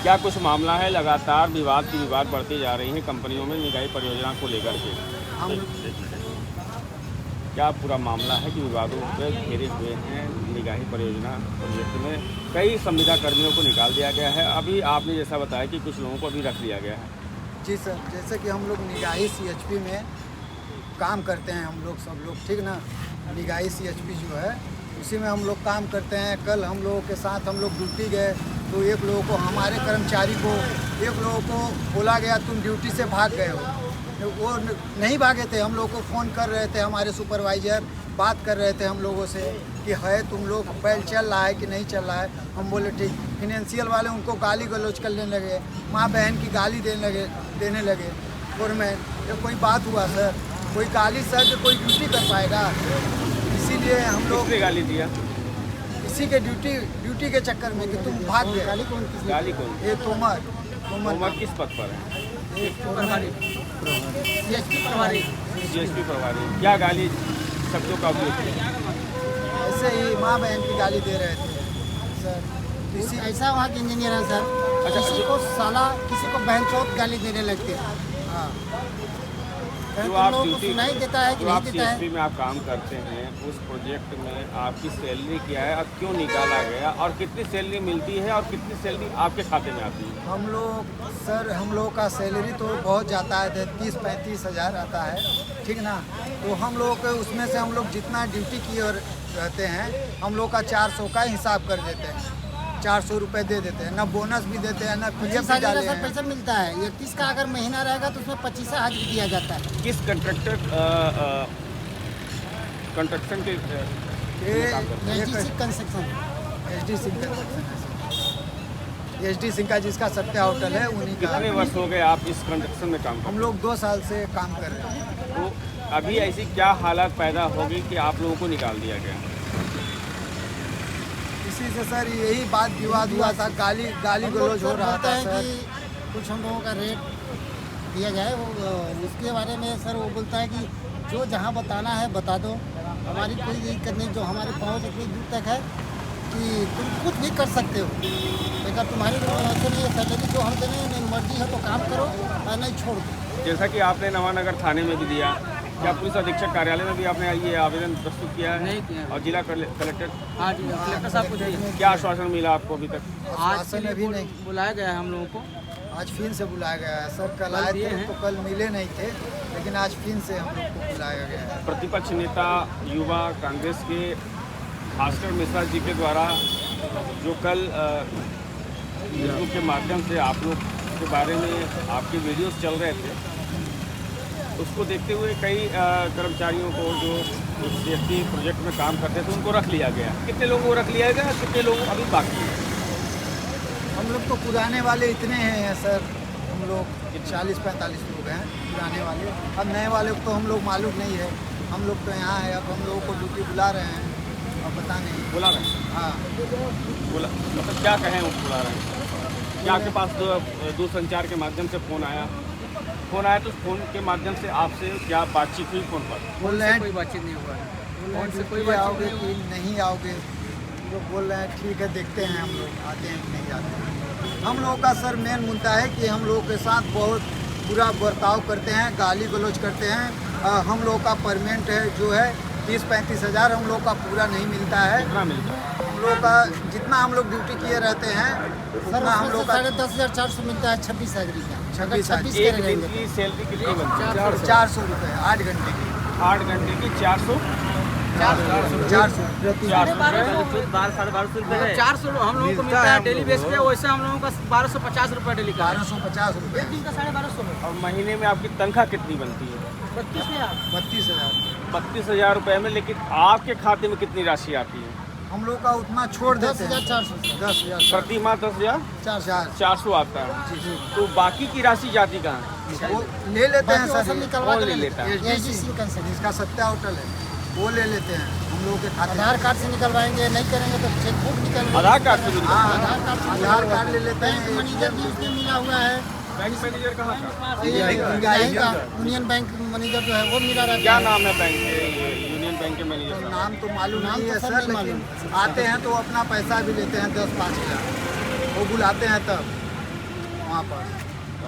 क्या कुछ मामला है? लगातार विवाद की विवाद बढ़ती जा रही है कंपनियों में निकाय परियोजना को लेकर के। हम क्या पूरा मामला है कि विवादों पे घेरे हुए हैं निगाही परियोजना प्रोजेक्ट में कई संविदा कर्मियों को निकाल दिया गया है। अभी आपने जैसा बताया कि कुछ लोगों को अभी रख लिया गया है। जी सर, जैसे कि हम लोग निगाही CHP में काम करते हैं, हम लोग सब लोग, ठीक ना। निगाही CHP जो है उसी में हम लोग काम करते हैं। कल हम लोगों के साथ हम लोग ड्यूटी गए तो एक लोगों को, हमारे कर्मचारी को, एक लोगों को बोला गया तुम ड्यूटी से भाग गए हो। वो नहीं भागे थे, हम लोग को फ़ोन कर रहे थे, हमारे सुपरवाइज़र बात कर रहे थे हम लोगों से कि है तुम लोग पैल चल रहा है कि नहीं चल रहा है। हम बोले ठीक। फिनेंशियल वाले उनको गाली गलौज करने लगे, माँ बहन की गाली देने लगे। फोरमैन, जब कोई बात हुआ सर, कोई गाली सर कि कोई ड्यूटी कर पाएगा, इसीलिए हम लोग किसने गाली दिया? इसी के ड्यूटी के चक्कर में कि तुम भाग गए। गाली कौन? ये तोमर किस पद पर है? CHP प्रभारी। CHP प्रभारी। क्या गाली शब्दों का उपयोग किया? ऐसे ही माँ बहन की गाली दे रहे थे सर। इसी ऐसा वहाँ के इंजीनियर है सर, किसी को साला, किसी को बहनचोद गाली देने लगते हैं। हाँ, जो आप लोगों को सुनाई देता है कि जो नहीं आप देता है। CHP में आप काम करते हैं, उस प्रोजेक्ट में आपकी सैलरी क्या है और क्यों निकाला गया, और कितनी सैलरी मिलती है और कितनी सैलरी आपके खाते में आती है? हम लोग का सैलरी तो बहुत जाता है, 30-35 हज़ार आता है, ठीक ना। तो हम लोग के उसमें से हम लोग जितना ड्यूटी किए रहते हैं, हम लोग का 400 का हिसाब कर देते हैं, 400 रुपये दे देते हैं। ना बोनस भी देते हैं, ना PF भी डाले हैं। पैसा मिलता है 31 का, अगर महीना रहेगा तो उसमें 25 हाजिरी दिया जाता है। किस कंट्रैक्टर कंस्ट्रक्शन के SDC कंस्ट्रक्शन, HD सिंह का, जिसका सत्या होटल है, उन्हीं का। कितने वर्ष हो गए आप इस कंस्ट्रक्शन में काम हम लोग 2 साल से काम कर रहे हैं। तो अभी ऐसी क्या हालत पैदा होगी कि आप लोगों को निकाल दिया गया? इसी से सर यही बात विवाद हुआ था, गाली गलौज हो रहा था है सर। कि कुछ हम लोगों का रेट दिया जाए, वो उसके बारे में सर वो बोलता है कि जो जहाँ बताना है बता दो, हमारी कोई दिक्कत नहीं, जो हमारी पहुँच इतनी दूर तक है कि तुम कुछ भी कर सकते हो, लेकिन तुम्हारी सैलरी जो हम देने नहीं, मर्जी है तो काम करो और नहीं छोड़ दो। जैसा कि आपने नवानगर थाने में भी दिया, क्या पुलिस अधीक्षक कार्यालय में भी आपने ये आवेदन प्रस्तुत किया है? नहीं किया। और जिला कलेक्टर? हाँ जी, कलेक्टर साहब को दिया। क्या आश्वासन मिला आपको अभी तक? आज में से भी नहीं, बुलाया गया है हम लोगों को। आज फिर से बुलाया गया है सर। कल आए थे तो कल मिले नहीं थे, लेकिन आज फिर से हम लोग को बुलाया गया है। प्रतिपक्ष नेता युवा कांग्रेस के भास्कर मिश्रा जी के द्वारा जो कल फेसबुक के माध्यम से आप लोग के बारे में आपके वीडियोस चल रहे थे, उसको देखते हुए कई कर्मचारियों को जो उस CHP प्रोजेक्ट में काम करते थे उनको रख लिया गया। कितने लोगों को रख लिया गया, कितने लोग अभी बाकी हैं? हम लोग तो पुराने वाले इतने हैं सर, हम लोग 40-45 लोग हैं पुराने वाले। अब नए वाले को तो हम लोग मालूम नहीं है, हम लोग तो यहाँ हैं। अब हम लोगों को ड्यूटी बुला रहे हैं, अब पता नहीं। बुला रहे हैं? हाँ, बोला मतलब क्या कहें, वो बुला रहे हैं? क्या आपके पास दूरसंचार के माध्यम से फ़ोन आया तो फोन के माध्यम से आपसे क्या बातचीत हुई फोन पर? बोल रहे हैं कोई बातचीत नहीं हुआ है। फोन से कोई आओगे कि नहीं आओगे, हम लोग बोल रहे हैं ठीक है देखते हैं, हम लोग आते हैं कि नहीं आते हैं। हम लोगों का सर मेन मुद्दा है कि हम लोगों के साथ बहुत बुरा बर्ताव करते हैं, गाली गलौज करते हैं। हम लोगों का परमेंट है जो है 30-35 हज़ार हम लोग का पूरा नहीं मिलता है। कितना मिलता है? हम लोग का जितना हम लोग ड्यूटी किए रहते हैं उतना हम लोग का 10,400 मिलता है 26 हाजिरी का। 26 हाजिरी। एक दिन की सैलरी कितनी बनती है? 400 रुपये 8 घंटे की। 8 घंटे की 400 400 400 हम लोगों को मिलता है डेली बेस पे। वैसे हम लोगों का 1250 रुपये डेली का है। 1250 रुपये। एक दिन का 1250 और महीने में आपकी तनख्वाह कितनी बनती है? 32 हज़ार। 32,000 रुपये में। लेकिन आपके खाते में कितनी राशि आती है? हम लोग का उतना छोड़ देते हैं 10,400। 10,000 प्रति माह 10,400 400 आता है। तो बाकी की राशि जाती कहाँ है? वो ले लेते हैं बाकी वो सब सर, निकलवा कौन के ले लेता है? SDC construction. जिसका सत्या होटल है वो ले लेते हैं हम लोगों के खाते में। आधार कार्ड से निकलवाएंगे, नहीं करेंगे तो चेकबुक निकल। आधार कार्ड से भी? हाँ, आधार कार्ड ले लेते बैंक हैं। मैनेजर भी उसमें मिला हुआ है। बैंक मैनेजर कहाँ का? यहीं का यूनियन बैंक मैनेजर जो है वो मिला रहता है। क्या नाम है बैंक के, यूनियन बैंक के मैनेजर का? नाम तो मालूम नाम नहीं तो है सर सर, नहीं लेकिन आते हैं तो अपना पैसा भी लेते हैं 10-5 हज़ार, वो बुलाते हैं तब। वहाँ पर।